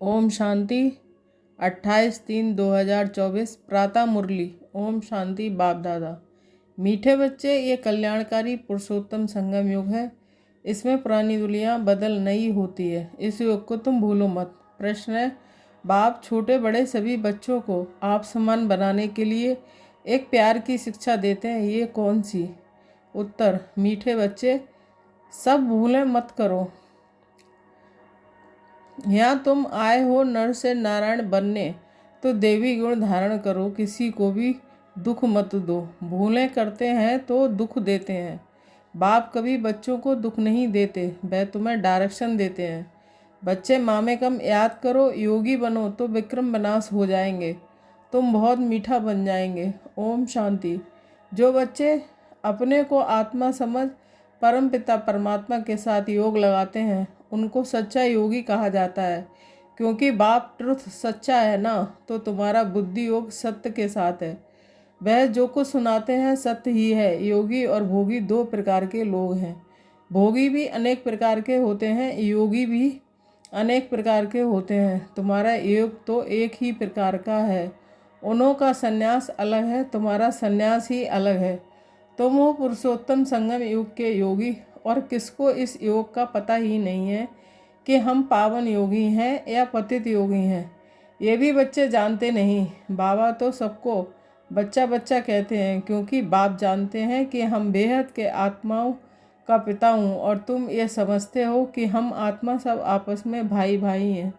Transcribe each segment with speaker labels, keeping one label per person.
Speaker 1: ओम शांति। 28/3/2024 प्रातः मुरली। ओम शांति। बाप दादा। मीठे बच्चे, ये कल्याणकारी पुरुषोत्तम संगम युग है। इसमें पुरानी दुनिया बदल नई होती है। इस युग को तुम भूलो मत। प्रश्न है, बाप छोटे बड़े सभी बच्चों को आप समान बनाने के लिए एक प्यार की शिक्षा देते हैं, ये कौन सी? उत्तर, मीठे बच्चे, सब भूलें मत करो। यहाँ तुम आए हो नर से नारायण बनने, तो देवी गुण धारण करो। किसी को भी दुख मत दो। भूलें करते हैं तो दुख देते हैं। बाप कभी बच्चों को दुख नहीं देते, वह तुम्हें डायरेक्शन देते हैं। बच्चे मामे कम याद करो, योगी बनो तो विक्रम विनाश हो जाएंगे। तुम बहुत मीठा बन जाएंगे। ओम शांति। जो बच्चे अपने को आत्मा समझ परमपिता परमात्मा के साथ योग लगाते हैं, उनको सच्चा योगी कहा जाता है। क्योंकि बाप ट्रुथ सच्चा है ना, तो तुम्हारा बुद्धि योग सत्य के साथ है। वह जो कुछ सुनाते हैं सत्य ही है। योगी और भोगी दो प्रकार के लोग हैं। भोगी भी अनेक प्रकार के होते हैं, योगी भी अनेक प्रकार के होते हैं। तुम्हारा योग तो एक ही प्रकार का है। उन्हों का संन्यास अलग है, तुम्हारा संन्यास ही अलग है। तुम हो पुरुषोत्तम संगम युग के योगी, और किसको इस योग का पता ही नहीं है कि हम पावन योगी हैं या पतित योगी हैं। ये भी बच्चे जानते नहीं। बाबा तो सबको बच्चा बच्चा कहते हैं, क्योंकि बाप जानते हैं कि हम बेहद के आत्माओं का पिता हूँ, और तुम ये समझते हो कि हम आत्मा सब आपस में भाई भाई हैं।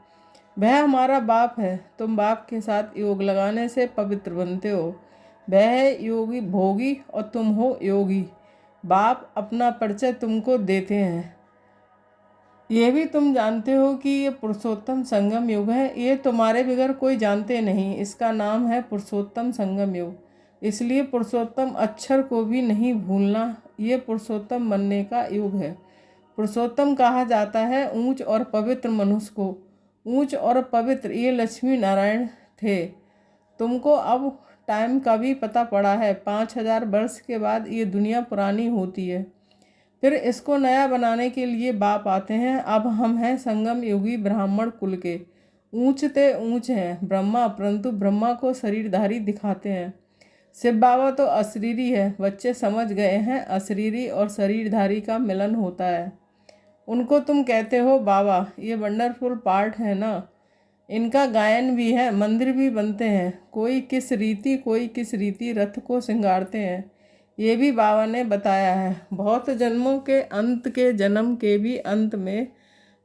Speaker 1: वह हमारा बाप है। तुम बाप के साथ योग लगाने से पवित्र बनते हो। वह है योगी भोगी और तुम हो योगी। बाप अपना परिचय तुमको देते हैं। ये भी तुम जानते हो कि ये पुरुषोत्तम संगम युग है। ये तुम्हारे बगैर कोई जानते नहीं। इसका नाम है पुरुषोत्तम संगम युग। इसलिए पुरुषोत्तम अक्षर को भी नहीं भूलना। ये पुरुषोत्तम बनने का युग है। पुरुषोत्तम कहा जाता है ऊंच और पवित्र मनुष्य को। ऊंच और पवित्र ये लक्ष्मी नारायण थे। तुमको अब टाइम का भी पता पड़ा है। 5000 वर्ष के बाद ये दुनिया पुरानी होती है, फिर इसको नया बनाने के लिए बाप आते हैं। अब हम हैं संगम योगी ब्राह्मण कुल के। ऊंचते ऊंच हैं ब्रह्मा, परंतु ब्रह्मा को शरीरधारी दिखाते हैं। शिव बाबा तो अशरीरी है। बच्चे समझ गए हैं, अशरीरी और शरीरधारी का मिलन होता है। उनको तुम कहते हो बाबा। ये वंडरफुल पार्ट है ना। इनका गायन भी है, मंदिर भी बनते हैं। कोई किस रीति रथ को श्रृंगारते हैं, ये भी बाबा ने बताया है। बहुत जन्मों के अंत के जन्म के भी अंत में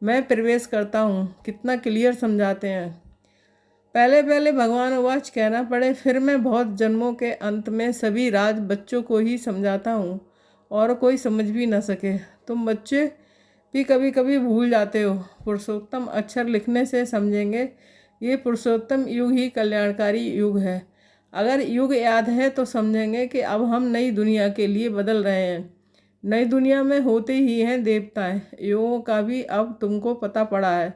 Speaker 1: मैं प्रवेश करता हूँ। कितना क्लियर समझाते हैं। पहले पहले भगवान वाच कहना पड़े, फिर मैं बहुत जन्मों के अंत में सभी राज बच्चों को ही समझाता हूँ, और कोई समझ भी ना सके। तुम बच्चे भी कभी कभी भूल जाते हो। पुरुषोत्तम अक्षर लिखने से समझेंगे ये पुरुषोत्तम युग ही कल्याणकारी युग है। अगर युग याद है तो समझेंगे कि अब हम नई दुनिया के लिए बदल रहे हैं। नई दुनिया में होते ही हैं देवताएं। युगों का भी अब तुमको पता पड़ा है।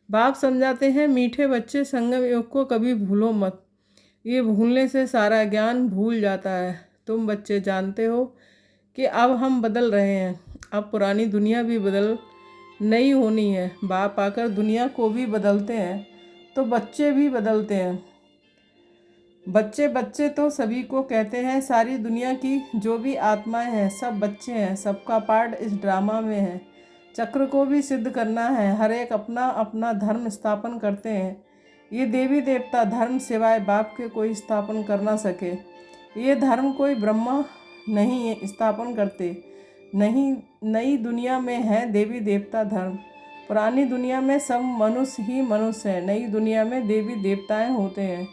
Speaker 1: बाप समझाते हैं मीठे बच्चे, संगम युग को कभी भूलो मत। ये भूलने से सारा ज्ञान भूल जाता है। तुम बच्चे जानते हो कि अब हम बदल रहे हैं। अब पुरानी दुनिया भी बदल नई होनी है। बाप आकर दुनिया को भी बदलते हैं, तो बच्चे भी बदलते हैं। बच्चे बच्चे तो सभी को कहते हैं। सारी दुनिया की जो भी आत्माएं हैं सब बच्चे हैं। सबका पार्ट इस ड्रामा में है। चक्र को भी सिद्ध करना है। हर एक अपना अपना धर्म स्थापन करते हैं। ये देवी देवता धर्म सिवाय बाप के कोई स्थापन कर ना सके। ये धर्म कोई ब्रह्मा नहीं स्थापन करते। नहीं, नई दुनिया में है देवी देवता धर्म। पुरानी दुनिया में सब मनुष्य ही मनुष्य हैं। नई दुनिया में देवी देवताएं होते हैं।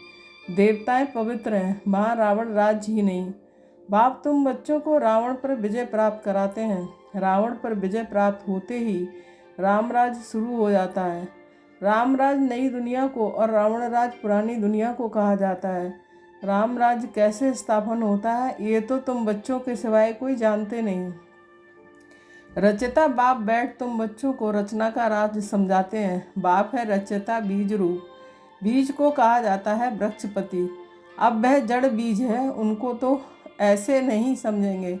Speaker 1: देवताएं पवित्र हैं। वहाँ रावण राज्य ही नहीं। बाप तुम बच्चों को रावण पर विजय प्राप्त कराते हैं। रावण पर विजय प्राप्त होते ही रामराज शुरू हो जाता है। रामराज नई दुनिया को और रावण राज पुरानी दुनिया को कहा जाता है। रामराज कैसे स्थापन होता है ये तो तुम बच्चों के सिवाय कोई जानते नहीं। रचयिता बाप बैठ तुम बच्चों को रचना का राज समझाते हैं। बाप है रचयिता बीज रूप। बीज को कहा जाता है वृक्षपति। अब वह जड़ बीज है, उनको तो ऐसे नहीं समझेंगे।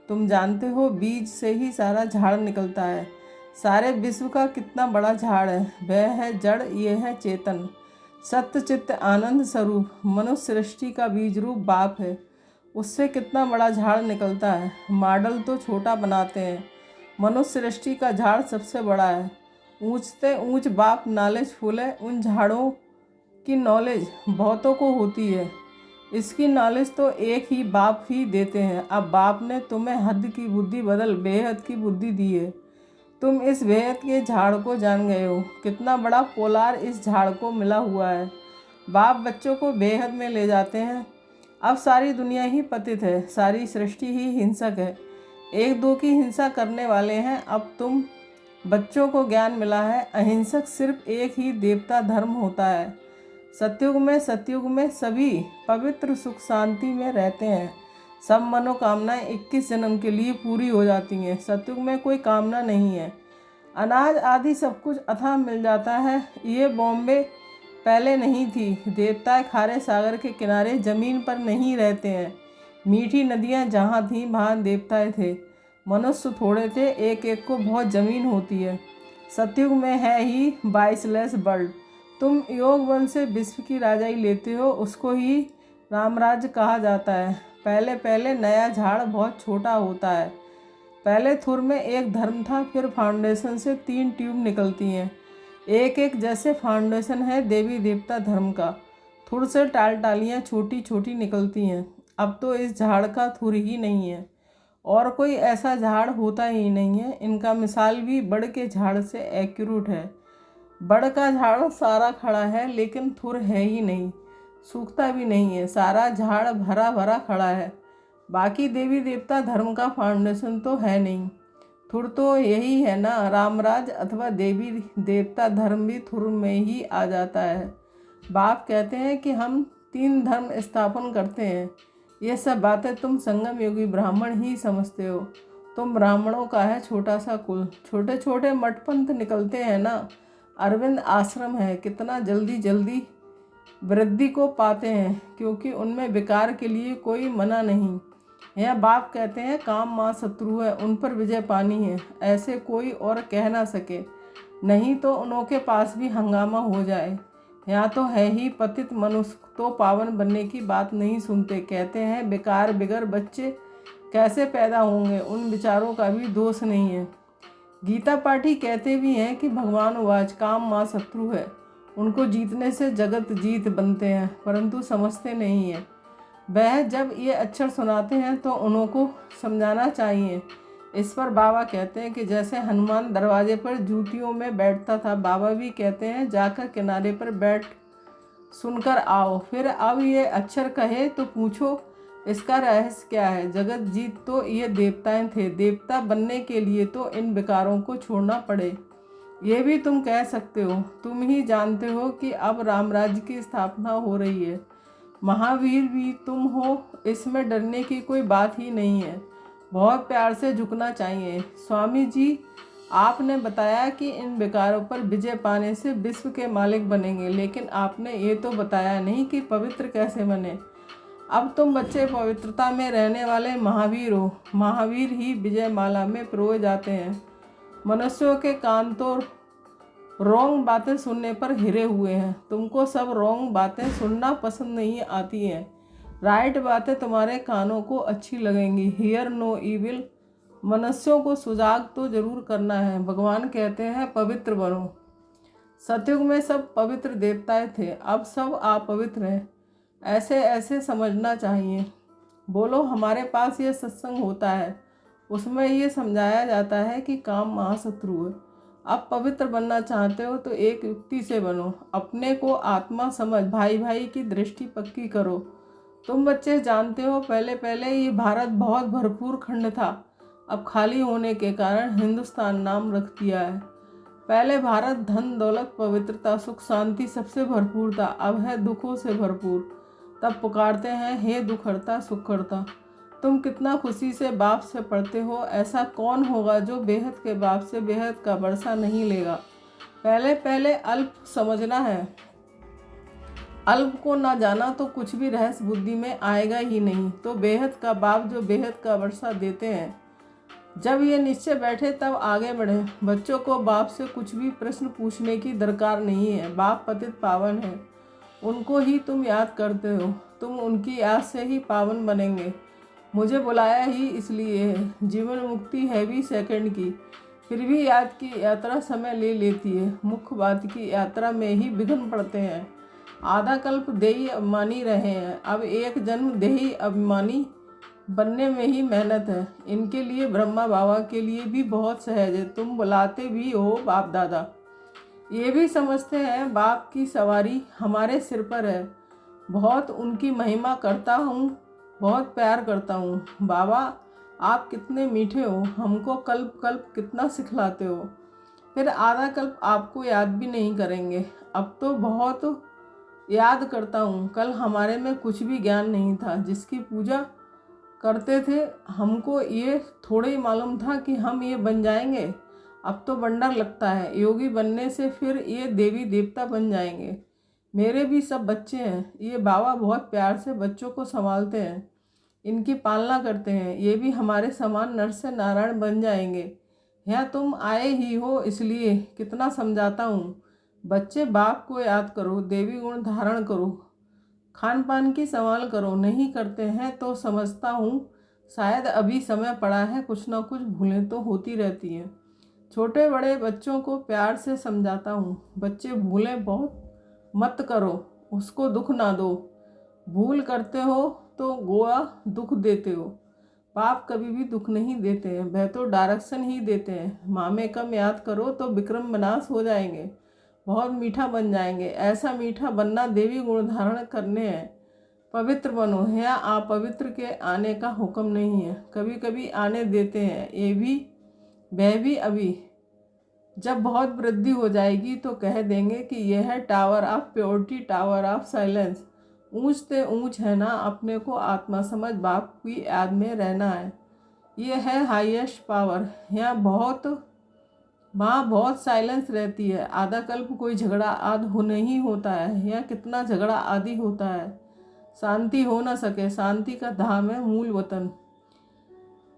Speaker 1: तुम जानते हो बीज से ही सारा झाड़ निकलता है। सारे विश्व का कितना बड़ा झाड़ है, वह है जड़, ये है चेतन। सत्य चित्त आनंद स्वरूप मनुष्य सृष्टि का बीज रूप बाप है। उससे कितना बड़ा झाड़ निकलता है। मॉडल तो छोटा बनाते हैं, मनुष्य सृष्टि का झाड़ सबसे बड़ा है। ऊंचते ऊंच बाप नॉलेज फुल है। उन झाड़ों की नॉलेज बहुतों को होती है, इसकी नॉलेज तो एक ही बाप ही देते हैं। अब बाप ने तुम्हें हद की बुद्धि बदल बेहद की बुद्धि दी है। तुम इस बेहद के झाड़ को जान गए हो। कितना बड़ा पोलार इस झाड़ को मिला हुआ है। बाप बच्चों को बेहद में ले जाते हैं। अब सारी दुनिया ही पतित है, सारी सृष्टि ही हिंसक है, एक दो की हिंसा करने वाले हैं। अब तुम बच्चों को ज्ञान मिला है, अहिंसक सिर्फ एक ही देवता धर्म होता है। सतयुग में सभी पवित्र सुख शांति में रहते हैं। सब मनोकामनाएं 21 जन्म के लिए पूरी हो जाती हैं। सतयुग में कोई कामना नहीं है। अनाज आदि सब कुछ अथाह मिल जाता है। ये बॉम्बे पहले नहीं थी। देवता खारे सागर के किनारे जमीन पर नहीं रहते हैं। मीठी नदियाँ जहाँ थीं वहाँ देवताएँ थे। मनुष्य थोड़े थे, एक एक को बहुत जमीन होती है। सतयुग में है ही 22 वर्ल्ड। तुम योग बल से विश्व की राजाई लेते हो, उसको ही रामराज्य कहा जाता है। पहले पहले नया झाड़ बहुत छोटा होता है। पहले थुर में एक धर्म था, फिर फाउंडेशन से 3 ट्यूब निकलती हैं। एक एक जैसे फाउंडेशन है देवी देवता धर्म का। थुर से टालियाँ छोटी छोटी निकलती हैं। अब तो इस झाड़ का थुर ही नहीं है, और कोई ऐसा झाड़ होता ही नहीं है। इनका मिसाल भी बड़ के झाड़ से एक्यूरेट है। बड़ का झाड़ सारा खड़ा है, लेकिन थुर है ही नहीं, सूखता भी नहीं है। सारा झाड़ भरा भरा खड़ा है। बाकी देवी देवता धर्म का फाउंडेशन तो है नहीं। थुर तो यही है ना, रामराज अथवा देवी देवता धर्म भी थुर में ही आ जाता है। बाप कहते हैं कि हम 3 धर्म स्थापन करते हैं। ये सब बातें तुम संगम योगी ब्राह्मण ही समझते हो। तुम ब्राह्मणों का है छोटा सा कुल, छोटे छोटे मठपंथ निकलते हैं ना। अरविंद आश्रम है, कितना जल्दी जल्दी वृद्धि को पाते हैं, क्योंकि उनमें विकार के लिए कोई मना नहीं। यह बाप कहते हैं काम माँ शत्रु है, उन पर विजय पानी है, ऐसे कोई और कह ना सके, नहीं तो उनके पास भी हंगामा हो जाए। यहाँ तो है ही पतित मनुष्य, तो पावन बनने की बात नहीं सुनते। कहते हैं बेकार बिगर बच्चे कैसे पैदा होंगे, उन विचारों का भी दोष नहीं है। गीता पाठी कहते भी हैं कि भगवान वाच काम माँ शत्रु है, उनको जीतने से जगत जीत बनते हैं, परंतु समझते नहीं हैं। वह जब ये अक्षर सुनाते हैं तो उनको समझाना चाहिए। इस पर बाबा कहते हैं कि जैसे हनुमान दरवाजे पर जूतियों में बैठता था, बाबा भी कहते हैं जाकर किनारे पर बैठ सुनकर आओ। फिर अब ये अक्षर कहे तो पूछो इसका रहस्य क्या है। जगत जीत तो ये देवताएं थे, देवता बनने के लिए तो इन विकारों को छोड़ना पड़े। ये भी तुम कह सकते हो। तुम ही जानते हो कि अब रामराज्य की स्थापना हो रही है। महावीर भी तुम हो, इसमें डरने की कोई बात ही नहीं है। बहुत प्यार से झुकना चाहिए। स्वामी जी, आपने बताया कि इन विकारों पर विजय पाने से विश्व के मालिक बनेंगे, लेकिन आपने ये तो बताया नहीं कि पवित्र कैसे बने। अब तुम बच्चे पवित्रता में रहने वाले महावीर हो। महावीर ही विजय माला में पिरोए जाते हैं। मनुष्यों के कान तो रॉन्ग बातें सुनने पर हिरे हुए हैं। तुमको सब रॉन्ग बातें सुनना पसंद नहीं आती हैं। राइट बातें तुम्हारे कानों को अच्छी लगेंगी। Hear no evil. मनुष्यों को सुजाग तो जरूर करना है। भगवान कहते हैं पवित्र बनो। सतयुग में सब पवित्र देवताएं थे, अब सब अपवित्र हैं। ऐसे ऐसे समझना चाहिए। बोलो, हमारे पास ये सत्संग होता है, उसमें ये समझाया जाता है कि काम महाशत्रु है। अब पवित्र बनना चाहते हो तो एक युक्ति से बनो। अपने को आत्मा समझ, भाई भाई की दृष्टि पक्की करो। तुम बच्चे जानते हो, पहले पहले ये भारत बहुत भरपूर खंड था, अब खाली होने के कारण हिंदुस्तान नाम रख दिया है। पहले भारत धन दौलत पवित्रता सुख शांति सबसे भरपूर था, अब है दुखों से भरपूर। तब पुकारते हैं हे दुख हरता सुख हरता। तुम कितना खुशी से बाप से पढ़ते हो। ऐसा कौन होगा जो बेहद के बाप से बेहद का वर्षा नहीं लेगा। पहले पहले अल्प समझना है। अल्प को ना जाना तो कुछ भी रहस्य बुद्धि में आएगा ही नहीं। तो बेहद का बाप जो बेहद का वर्षा देते हैं, जब ये निश्चय बैठे तब आगे बढ़े। बच्चों को बाप से कुछ भी प्रश्न पूछने की दरकार नहीं है। बाप पतित पावन है, उनको ही तुम याद करते हो। तुम उनकी याद से ही पावन बनेंगे। मुझे बुलाया ही इसलिए है। जीवन मुक्ति है भी सेकंड की, फिर भी याद की यात्रा समय ले लेती है। मुख्य बात की यात्रा में ही विघ्न पड़ते हैं। आधा कल्प देही अभिमानी रहे हैं, अब एक जन्म देही अभिमानी बनने में ही मेहनत है। इनके लिए ब्रह्मा बाबा के लिए भी बहुत सहज है। तुम बुलाते भी हो बाप दादा, ये भी समझते हैं बाप की सवारी हमारे सिर पर है। बहुत उनकी महिमा करता हूँ, बहुत प्यार करता हूँ। बाबा आप कितने मीठे हो, हमको कल्प कल्प कितना सिखलाते हो, फिर आधा कल्प आपको याद भी नहीं करेंगे। अब तो बहुत याद करता हूँ। कल हमारे में कुछ भी ज्ञान नहीं था, जिसकी पूजा करते थे हमको ये थोड़ा ही मालूम था कि हम ये बन जाएंगे। अब तो बंडर लगता है, योगी बनने से फिर ये देवी देवता बन जाएंगे। मेरे भी सब बच्चे हैं, ये बाबा बहुत प्यार से बच्चों को संभालते हैं, इनकी पालना करते हैं। ये भी हमारे समान नर से नारायण बन जाएंगे। यहाँ तुम आए ही हो इसलिए कितना समझाता हूँ। बच्चे बाप को याद करो, देवी गुण धारण करो, खान पान की संभाल करो। नहीं करते हैं तो समझता हूँ शायद अभी समय पड़ा है, कुछ ना कुछ भूलें तो होती रहती हैं। छोटे बड़े बच्चों को प्यार से समझाता हूँ, बच्चे भूलें बहुत मत करो, उसको दुख ना दो। भूल करते हो तो गोवा दुख देते हो। बाप कभी भी दुख नहीं देते हैं, वह तो डायरेक्शन ही देते हैं। मामे कम याद करो तो विक्रम विनाश हो जाएंगे, बहुत मीठा बन जाएंगे। ऐसा मीठा बनना देवी गुण धारण करने हैं। पवित्र बनो, यहाँ अपवित्र के आने का हुक्म नहीं है। कभी कभी आने देते हैं, ये भी वह भी अभी। जब बहुत वृद्धि हो जाएगी तो कह देंगे कि यह है tower of purity, tower of silence. ऊंच ते ऊंच है ना, अपने को आत्मा समझ बाप की याद में रहना है। ये है हाईएस्ट पावर। यहाँ बहुत साइलेंस रहती है। आधा कल्प कोई झगड़ा आदि हो नहीं होता है। यहाँ कितना झगड़ा आदि होता है, शांति हो न सके। शांति का धाम है मूल वतन।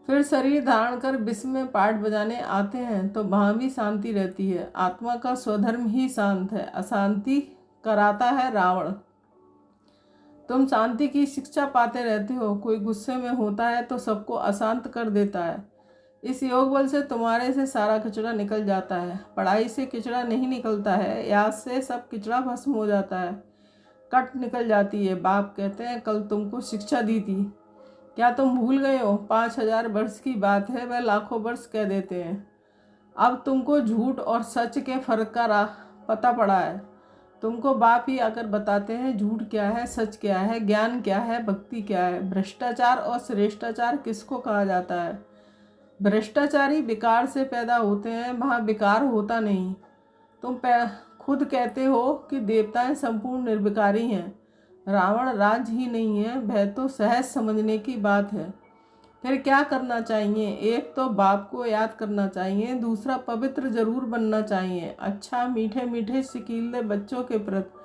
Speaker 1: फिर शरीर धारण कर विश्व में पाठ बजाने आते हैं तो वहाँ भी शांति रहती है। आत्मा का स्वधर्म ही शांत है, अशांति कराता है रावण। तुम शांति की शिक्षा पाते रहते हो। कोई गुस्से में होता है तो सबको अशांत कर देता है। इस योग बल से तुम्हारे से सारा कचरा निकल जाता है। पढ़ाई से कचरा नहीं निकलता है, याद से सब कचरा भस्म हो जाता है, कट निकल जाती है। बाप कहते हैं कल तुमको शिक्षा दी थी, क्या तुम भूल गए हो? 5000 वर्ष की बात है, वह लाखों वर्ष कह देते हैं। अब तुमको झूठ और सच के फर्क का पता पड़ा है। तुमको बाप ही आकर बताते हैं झूठ क्या है, सच क्या है, ज्ञान क्या है, भक्ति क्या है। भ्रष्टाचार और श्रेष्ठाचार किसको कहा जाता है? भ्रष्टाचारी विकार से पैदा होते हैं, वहाँ विकार होता नहीं। तुम खुद कहते हो कि देवताएं संपूर्ण निर्विकारी हैं। रावण राज ही नहीं है, वह तो सहज समझने की बात है। फिर क्या करना चाहिए? एक तो बाप को याद करना चाहिए, दूसरा पवित्र जरूर बनना चाहिए। अच्छा मीठे मीठे सिकीले बच्चों के प्रति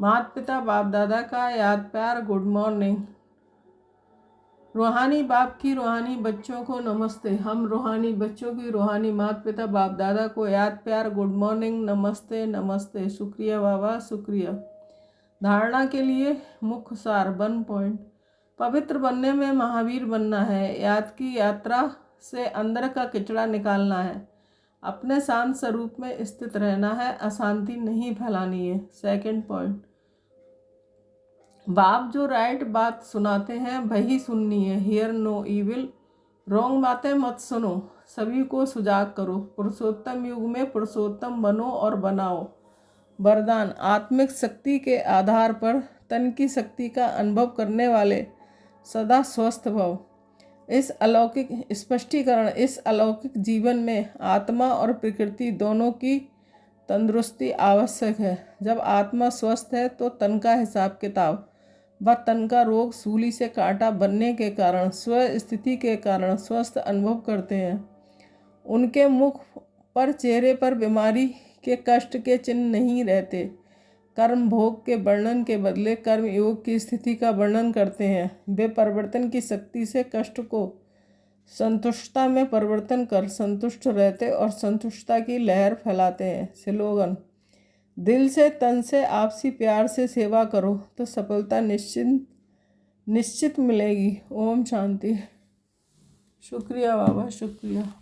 Speaker 1: माता पिता बाप दादा का याद प्यार, गुड मॉर्निंग। रूहानी बाप की रूहानी बच्चों को नमस्ते। हम रूहानी बच्चों की रूहानी माता पिता बाप दादा को याद प्यार, गुड मॉर्निंग, नमस्ते नमस्ते। शुक्रिया बाबा, शुक्रिया। धारणा के लिए मुख्य सार 1 पॉइंट। पवित्र बनने में महावीर बनना है। याद की यात्रा से अंदर का कचरा निकालना है। अपने शांत स्वरूप में स्थित रहना है, अशांति नहीं फैलानी है। 2 पॉइंट। बाप जो राइट बात सुनाते हैं वही सुननी है। हियर नो इविल, रॉन्ग बातें मत सुनो। सभी को सुजाग करो। पुरुषोत्तम युग में पुरुषोत्तम बनो और बनाओ। वरदान, आत्मिक शक्ति के आधार पर तन की शक्ति का अनुभव करने वाले सदा स्वस्थ भव। इस अलौकिक स्पष्टीकरण, इस अलौकिक जीवन में आत्मा और प्रकृति दोनों की तंदुरुस्ती आवश्यक है। जब आत्मा स्वस्थ है तो तन का हिसाब किताब व तन का रोग सूली से कांटा बनने के कारण, स्व स्थिति के कारण स्वस्थ अनुभव करते हैं। उनके मुख पर, चेहरे पर बीमारी के कष्ट के चिन्ह नहीं रहते। कर्म भोग के वर्णन के बदले कर्म योग की स्थिति का वर्णन करते हैं। वे परिवर्तन की शक्ति से कष्ट को संतुष्टता में परिवर्तन कर संतुष्ट रहते और संतुष्टता की लहर फैलाते हैं। स्लोगन: दिल से तन से आपसी प्यार से सेवा करो तो सफलता निश्चित मिलेगी। ओम शांति। शुक्रिया बाबा, शुक्रिया।